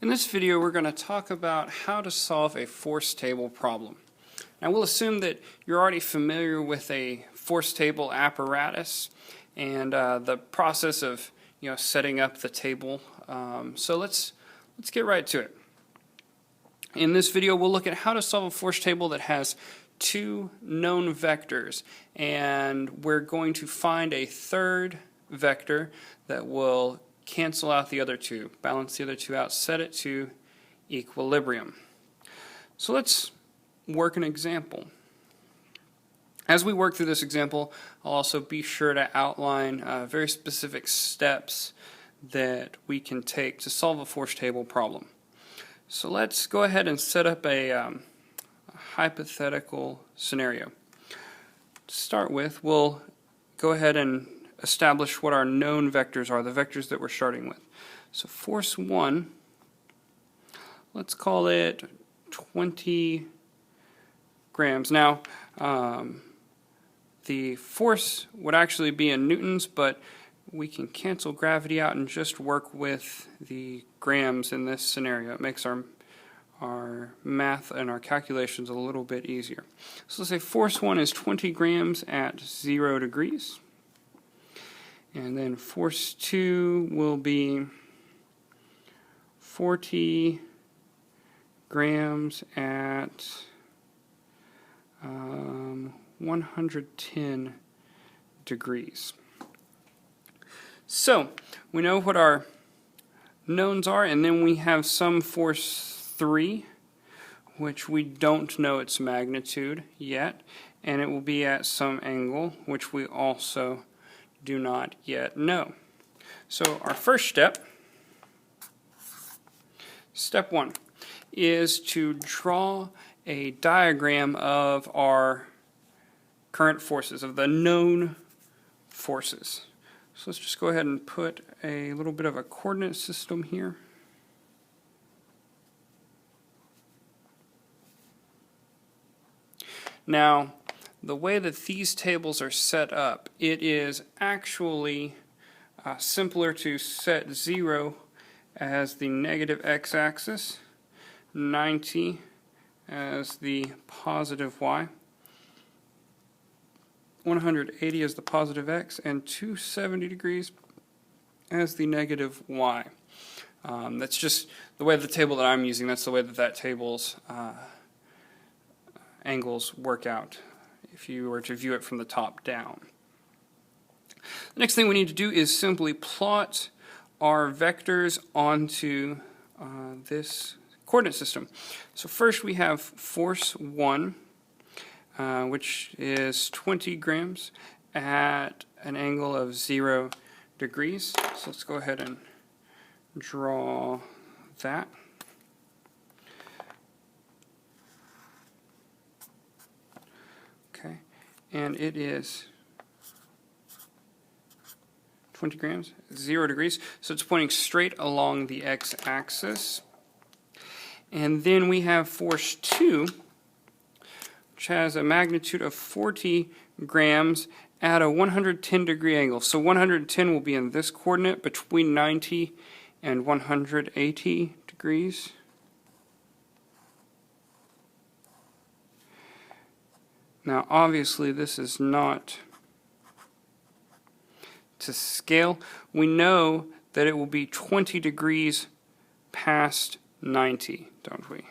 In this video, we're going to talk about how to solve a force table problem. Now, we'll assume that you're already familiar with a force table apparatus and the process of setting up the table. So let's get right to it. In this video, we'll look at how to solve a force table that has two known vectors, and we're going to find a third vector that will cancel out the other two, balance the other two out, set it to equilibrium. So let's work an example. As we work through this example, I'll also be sure to outline very specific steps that we can take to solve a force table problem. So let's go ahead and set up a hypothetical scenario. To start with, we'll go ahead and establish what our known vectors are, the vectors that we're starting with. So force 1, let's call it 20 grams. Now, the force would actually be in newtons, but we can cancel gravity out and just work with the grams in this scenario. It makes our math and our calculations a little bit easier. So let's say force 1 is 20 grams at 0 degrees. And then force 2 will be 40 grams at 110 degrees. So we know what our knowns are, and then we have some force 3, which we don't know its magnitude yet, and it will be at some angle, which we also do not yet know. So our first step, step 1, is to draw a diagram of our current forces, of the known forces. So let's just go ahead and put a little bit of a coordinate system here. Now, the way that these tables are set up, it is actually simpler to set 0 as the negative x-axis, 90 as the positive y, 180 as the positive x, and 270 degrees as the negative y. That's just the way the table that I'm using, that's the way that table's angles work out if you were to view it from the top down. The next thing we need to do is simply plot our vectors onto this coordinate system. So first we have force 1, which is 20 grams at an angle of 0 degrees. So let's go ahead and draw that. Okay, and it is 20 grams, 0 degrees, so it's pointing straight along the x-axis. And then we have force 2, which has a magnitude of 40 grams at a 110 degree angle. So 110 will be in this coordinate between 90 and 180 degrees. Now, obviously, this is not to scale. We know that it will be 20 degrees past 90, don't we?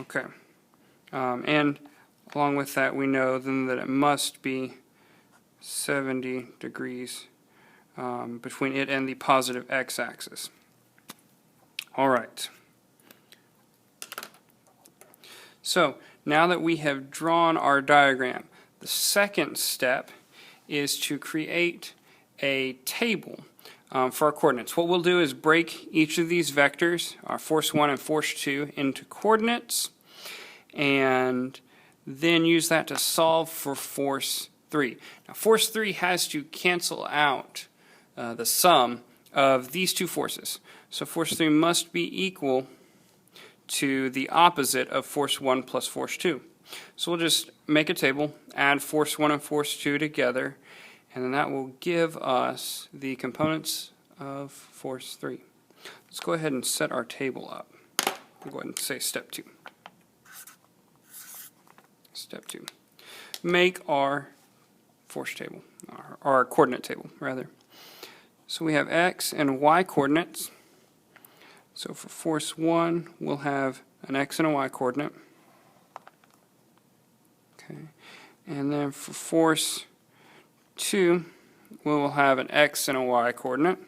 Okay. And along with that, we know then that it must be 70 degrees between it and the positive x-axis. All right. So now that we have drawn our diagram, the second step is to create a table for our coordinates. What we'll do is break each of these vectors, our force 1 and force 2, into coordinates, and then use that to solve for force 3. Now, force 3 has to cancel out the sum of these two forces. So force 3 must be equal to the opposite of force 1 plus force 2. So we'll just make a table, add force 1 and force 2 together, and then that will give us the components of force 3. Let's go ahead and set our table up. We'll go ahead and say step 2. Step 2. Make our force table, our coordinate table, rather. So we have x and y coordinates. So for force 1, we'll have an x and a y coordinate. Okay. And then for force 2, we will have an x and a y coordinate.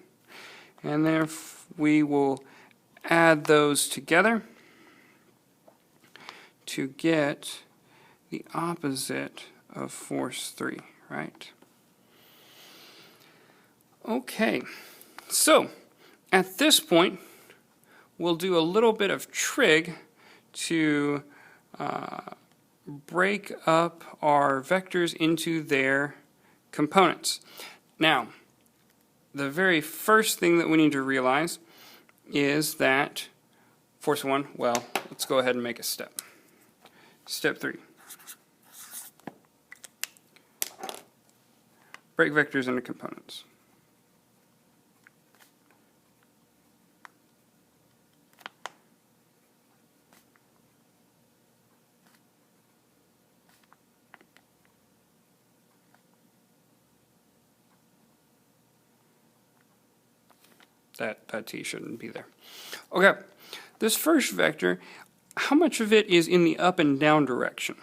And then we will add those together to get the opposite of force 3, right? Okay, so at this point, we'll do a little bit of trig to break up our vectors into their components. Now, the very first thing that we need to realize is that force 1, well, let's go ahead and make a step. Step 3. Break vectors into components. That t shouldn't be there. Okay, this first vector, how much of it is in the up and down direction?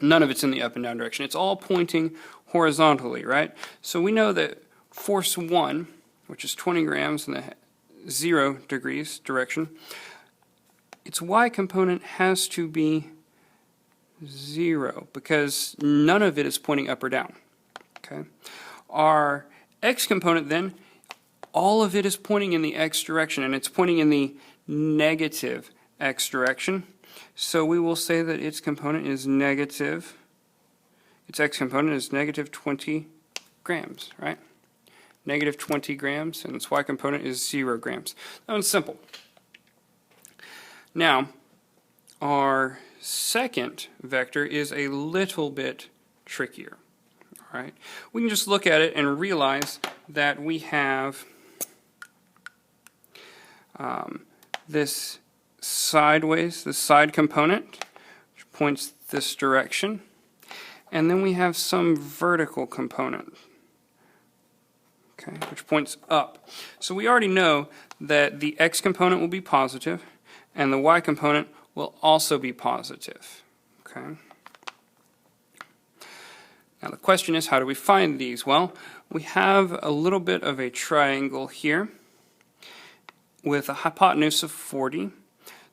None of it's in the up and down direction. It's all pointing horizontally, right? So we know that force 1, which is 20 grams in the 0 degrees direction, its y component has to be 0 because none of it is pointing up or down. Okay, our x component then, all of it is pointing in the x direction, and it's pointing in the negative x direction. So we will say that its component is negative, its x component is negative 20 grams, right? Negative 20 grams, and its y component is 0 grams. That one's simple. Now, our second vector is a little bit trickier. All right? We can just look at it and realize that we have this sideways, the side component, which points this direction, and then we have some vertical component, okay, which points up. So we already know that the x component will be positive, and the y component will also be positive. Okay. Now the question is, how do we find these? Well, we have a little bit of a triangle here with a hypotenuse of 40.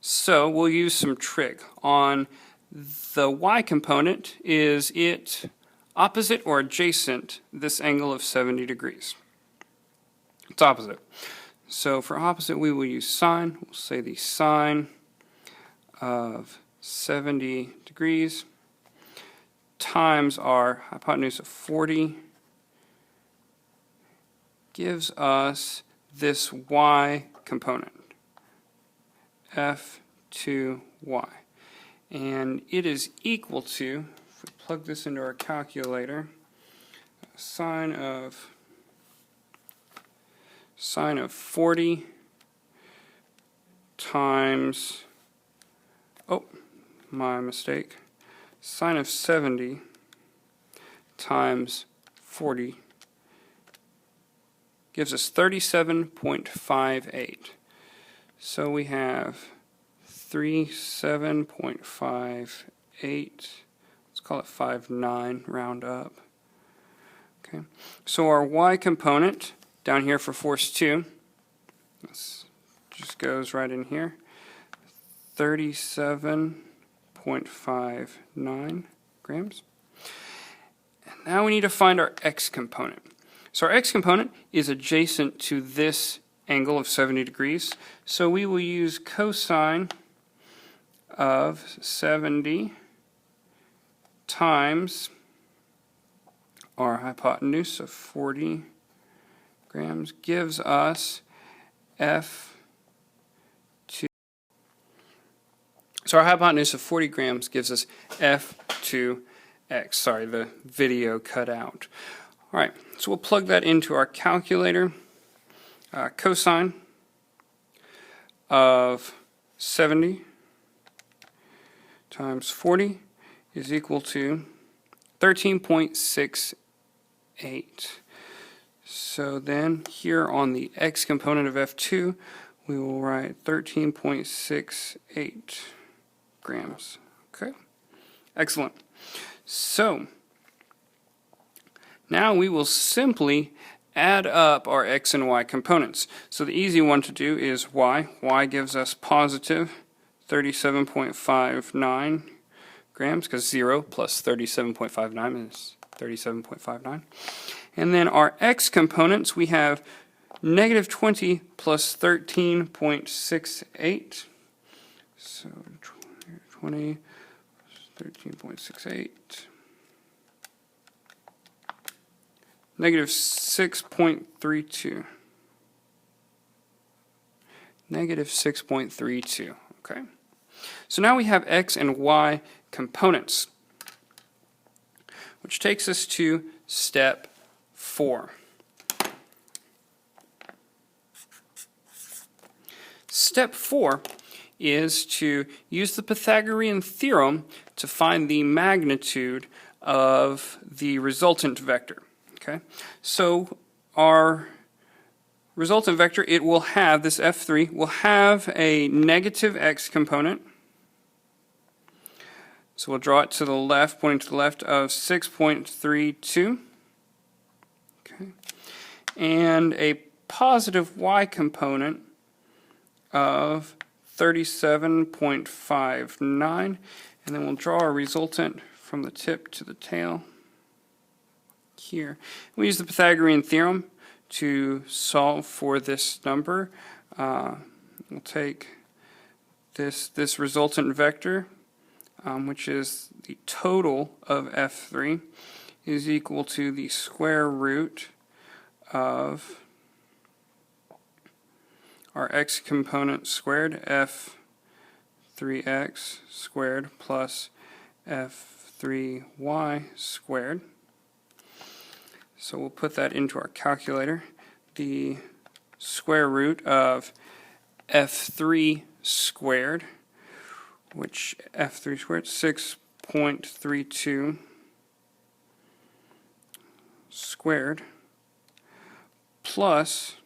So we'll use some trig. On the y component, is it opposite or adjacent this angle of 70 degrees? It's opposite. So for opposite, we will use sine. We'll say the sine of 70 degrees times our hypotenuse of 40 gives us this y component, f2y. And it is equal to, if we plug this into our calculator, sine of 40 times, oh, my mistake, sine of 70 times 40 gives us 37.58. So we have 37.58, let's call it 59, round up. Okay, so our y component down here for force 2, this just goes right in here, 37.59 grams. And now we need to find our x component. So our x component is adjacent to this angle of 70 degrees. So we will use cosine of 70 times our hypotenuse of 40 grams gives us f2. So our hypotenuse of 40 grams gives us f2 x. Sorry, the video cut out. All right, so we'll plug that into our calculator. Cosine of 70 times 40 is equal to 13.68. So then here on the x component of F2, we will write 13.68 grams. Okay, excellent. So now we will simply add up our x and y components. So the easy one to do is y. Y gives us positive 37.59 grams, because 0 plus 37.59 is 37.59. And then our x components, we have negative 20 plus 13.68. So 20 plus 13.68. Negative 6.32. Negative 6.32. Okay. So now we have x and y components, which takes us to step 4. Step 4 is to use the Pythagorean Theorem to find the magnitude of the resultant vector. Okay, so our resultant vector, it will have, this F3 will have a negative x component. So we'll draw it to the left, pointing to the left of 6.32. Okay, and a positive y component of 37.59. And then we'll draw a resultant from the tip to the tail here. We use the Pythagorean Theorem to solve for this number. We'll take this resultant vector, which is the total of F3, is equal to the square root of our x component squared, F3x squared plus F3y squared. So we'll put that into our calculator. The square root of F3 squared, which F3 squared, 6.32 squared, plus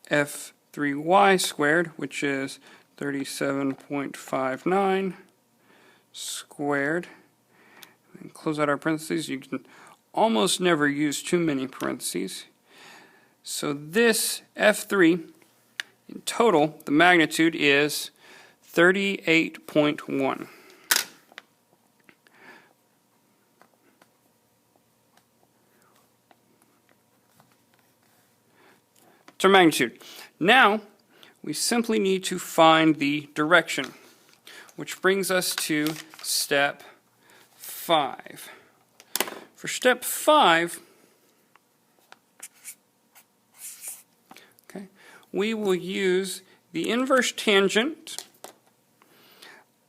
F3y squared, which is 37.59 squared. And close out our parentheses. You can almost never use too many parentheses. So this F3, in total, the magnitude is 38.1. It's our magnitude. Now, we simply need to find the direction, which brings us to step 5. For step 5, okay, we will use the inverse tangent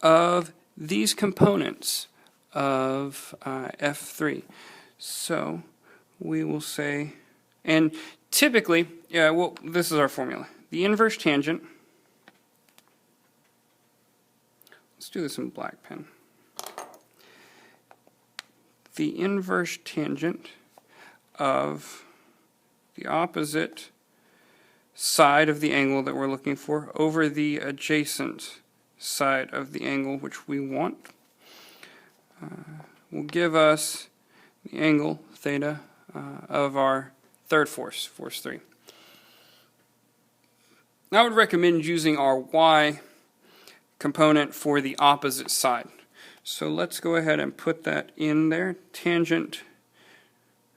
of these components of F3. So we will say, and typically, well, this is our formula. The inverse tangent, let's do this in black pen. The inverse tangent of the opposite side of the angle that we're looking for over the adjacent side of the angle which we want will give us the angle theta of our third force, force 3. I would recommend using our y component for the opposite side. So let's go ahead and put that in there. Tangent,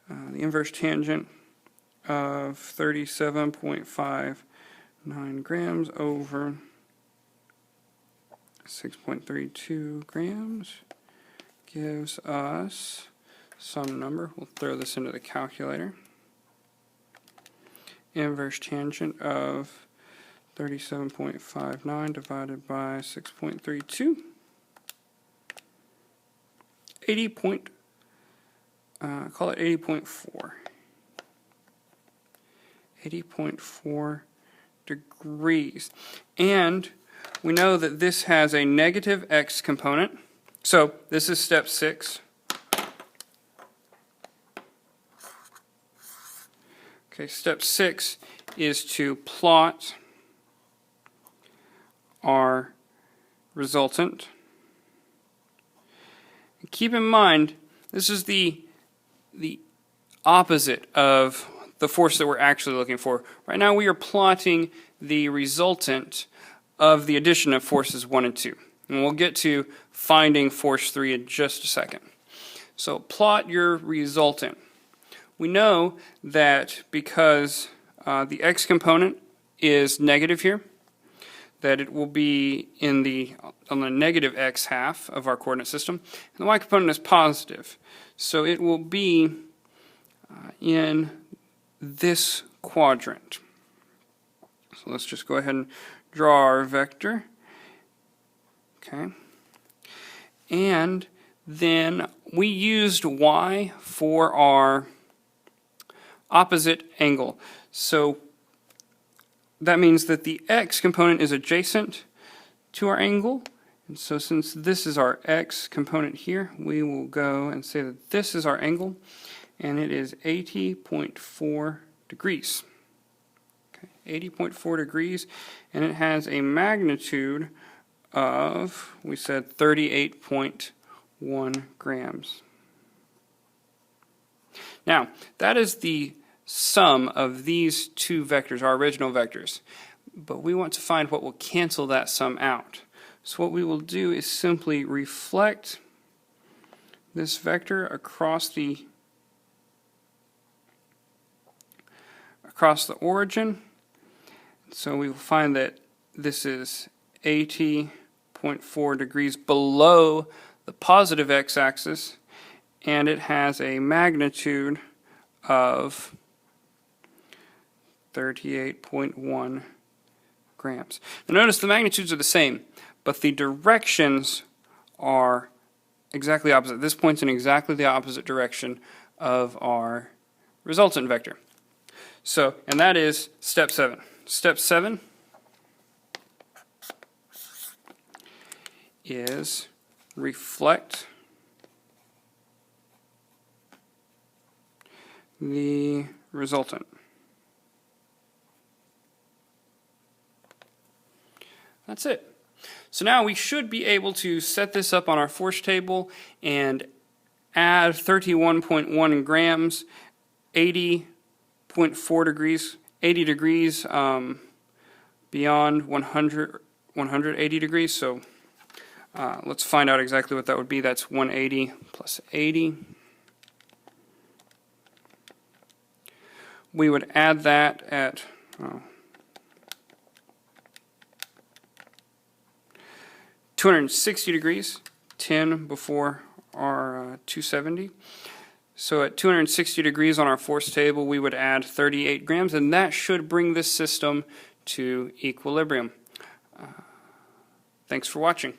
the inverse tangent of 37.59 grams over 6.32 grams gives us some number. We'll throw this into the calculator. Inverse tangent of 37.59 divided by 6.32. call it 80.4. 80.4 degrees. And we know that this has a negative x component. So this is step 6. Okay, step 6 is to plot our resultant. Keep in mind, this is the opposite of the force that we're actually looking for. Right now we are plotting the resultant of the addition of forces 1 and 2. And we'll get to finding force 3 in just a second. So plot your resultant. We know that because the x component is negative here, that it will be on the negative x half of our coordinate system, and the y component is positive. So it will be in this quadrant. So let's just go ahead and draw our vector. Okay. And then we used y for our opposite angle. So that means that the x component is adjacent to our angle. And so since this is our x component here, we will go and say that this is our angle, and it is 80.4 degrees. Okay, 80.4 degrees, and it has a magnitude of, we said, 38.1 grams. Now, that is the sum of these two vectors, our original vectors. But we want to find what will cancel that sum out. So what we will do is simply reflect this vector across the origin. So we will find that this is 80.4 degrees below the positive x-axis, and it has a magnitude of 38.1 grams. Now notice the magnitudes are the same, but the directions are exactly opposite. This points in exactly the opposite direction of our resultant vector. So, and that is step 7. Step 7 is reflect the resultant. That's it. So now we should be able to set this up on our force table and add 31.1 grams, 80.4 degrees, 80 degrees beyond 180 degrees. So let's find out exactly what that would be. That's 180 plus 80. We would add that at 260 degrees, 10 before our 270. So at 260 degrees on our force table, we would add 38 grams, and that should bring this system to equilibrium. Thanks for watching.